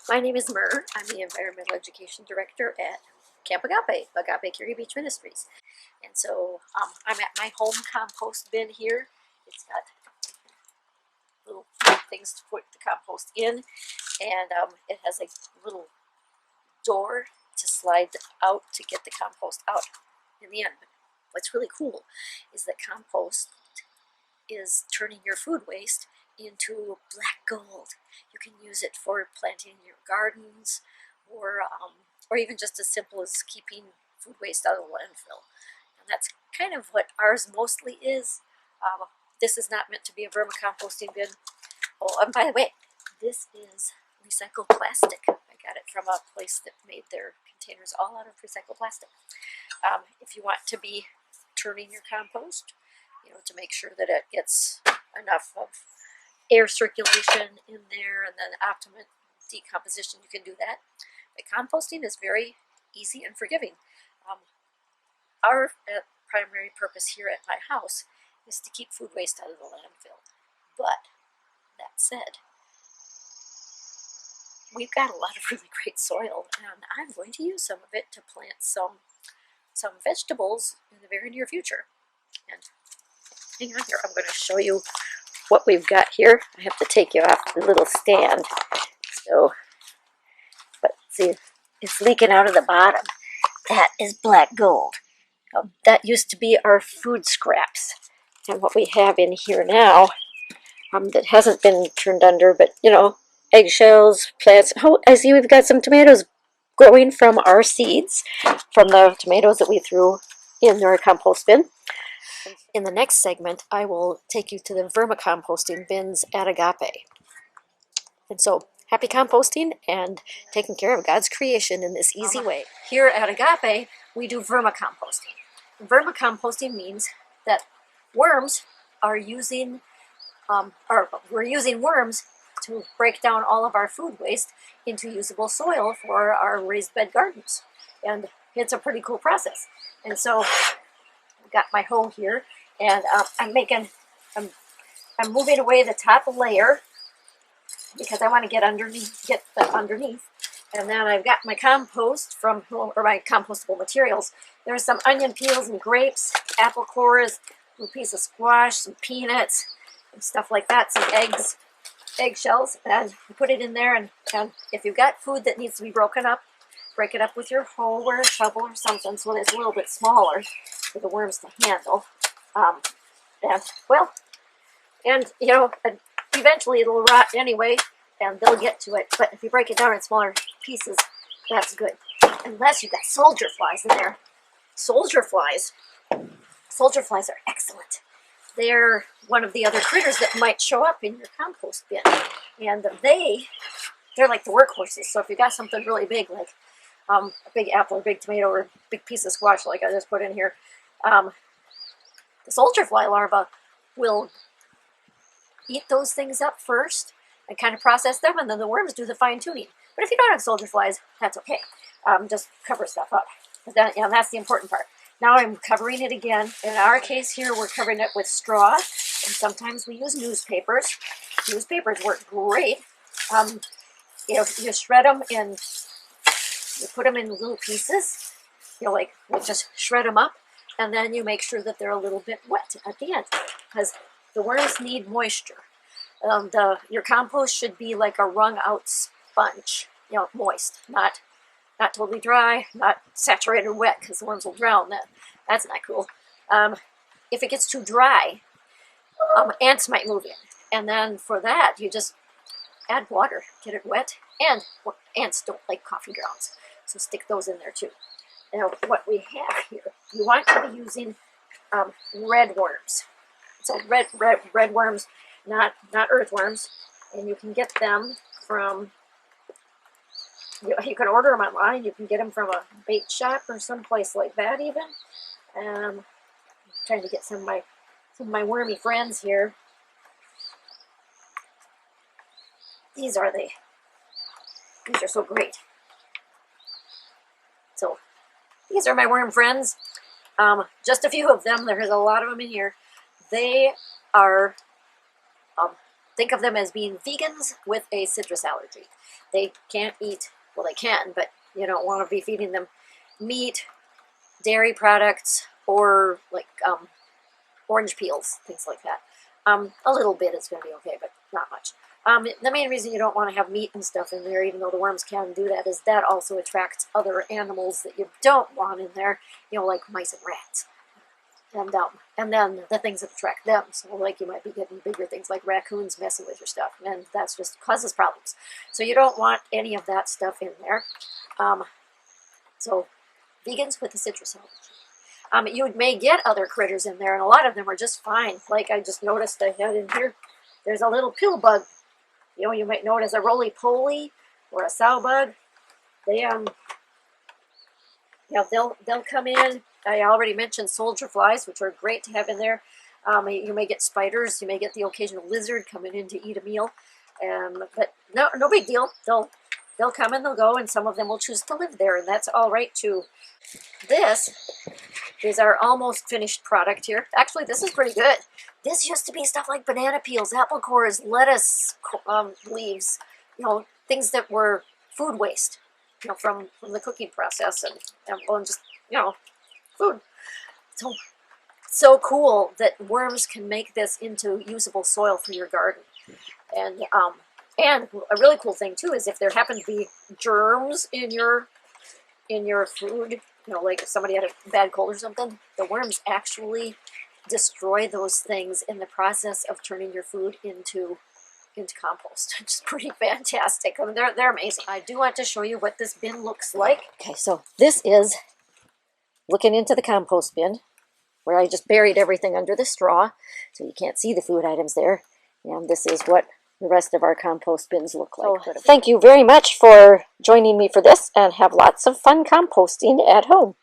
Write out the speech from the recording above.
My name is Myrrh. I'm the Environmental Education Director at Camp Agape, Agape Curie Beach Ministries. And so I'm at my home compost bin here. It's got little things to put the compost in, and it has a little door to slide out to get the compost out in the end. What's really cool is that compost is turning your food waste into black gold. You can use it for planting your gardens, or even just as simple as keeping food waste out of the landfill. And that's kind of what ours mostly is. This is not meant to be a vermicomposting bin. Oh, and by the way, this is recycled plastic. I got it from a place that made their containers all out of recycled plastic. If you want to be turning your compost, to make sure that it gets enough of air circulation in there and then optimum decomposition, you can do that. But composting is very easy and forgiving. Our primary purpose here at my house is to keep food waste out of the landfill. But that said, we've got a lot of really great soil, and I'm going to use some of it to plant some vegetables in the very near future. And hang on here, I'm going to show you what we've got here. I have to take you off the little stand. So, but see, it's leaking out of the bottom. That is black gold. That used to be our food scraps. And what we have in here now, that hasn't been turned under, but eggshells, plants. Oh, I see we've got some tomatoes growing from our seeds, from the tomatoes that we threw in our compost bin. In the next segment, I will take you to the vermicomposting bins at Agape. And so, happy composting and taking care of God's creation in this easy way. Here at Agape, we do vermicomposting. Vermicomposting means that worms are using, we're using worms to break down all of our food waste into usable soil for our raised bed gardens. And it's a pretty cool process. And so I've got my hoe here, and I'm moving away the top layer because I want to get the underneath. And then I've got my compost or my compostable materials. There's some onion peels and grapes, apple cores, a little piece of squash, some peanuts, and stuff like that, some eggshells, and you put it in there. And if you've got food that needs to be broken up, break it up with your hoe or a shovel or something so that it's a little bit smaller for the worms to handle. And eventually it'll rot anyway, and they'll get to it. But if you break it down in smaller pieces, that's good. Unless you've got soldier flies in there. Soldier flies are excellent. They're one of the other critters that might show up in your compost bin. And they're like the workhorses. So if you got something really big, like a big apple or big tomato or a big piece of squash like I just put in here, the soldier fly larva will eat those things up first and kind of process them, and then the worms do the fine tuning. But if you don't have soldier flies, that's okay. Just cover stuff up. But then, that's the important part. Now I'm covering it again. In our case here, we're covering it with straw, and sometimes we use newspapers. Newspapers work great. You shred them and you put them in little pieces. Just shred them up, and then you make sure that they're a little bit wet at the end, because the worms need moisture. Your compost should be like a wrung-out sponge, moist, not totally dry, not saturated wet, because the worms will drown. That's not cool. If it gets too dry, ants might move in, and then for that you just add water, get it wet, and ants don't like coffee grounds, so stick those in there too. Now what we have here, you want to be using red worms. So red worms, not earthworms, and you can get them from. You can order them online. You can get them from a bait shop or someplace like that even. I'm trying to get some of my wormy friends here. These are so great. So these are my worm friends. Just a few of them. There's a lot of them in here. They are think of them as being vegans with a citrus allergy. They can't eat, well, they can, but you don't want to be feeding them meat, dairy products, or like orange peels, things like that. A little bit is going to be okay, but not much. The main reason you don't want to have meat and stuff in there, even though the worms can do that, is that also attracts other animals that you don't want in there, you know, like mice and rats. And then the things that attract them. So like you might be getting bigger things like raccoons messing with your stuff, and that's just causes problems. So you don't want any of that stuff in there. So vegans with a citrus allergy. You may get other critters in there, and a lot of them are just fine. Like I just noticed I had in here, there's a little pill bug. You know, you might know it as a roly-poly or a sow bug. They yeah, they'll come in. I already mentioned soldier flies, which are great to have in there. You may get spiders. You may get the occasional lizard coming in to eat a meal, but no big deal. They'll come and they'll go, and some of them will choose to live there, and that's all right too. This is our almost finished product here. Actually, this is pretty good. This used to be stuff like banana peels, apple cores, lettuce leaves, you know, things that were food waste, you know, from the cooking process and just, you know, food. So cool that worms can make this into usable soil for your garden. And a really cool thing too is if there happen to be germs in your food, you know, like if somebody had a bad cold or something, the worms actually destroy those things in the process of turning your food into compost, which is pretty fantastic. I mean, they're amazing. I do want to show you what this bin looks like. Okay, so this is looking into the compost bin, where I just buried everything under the straw, so you can't see the food items there. And this is what the rest of our compost bins look like. So, thank you very much for joining me for this, and have lots of fun composting at home.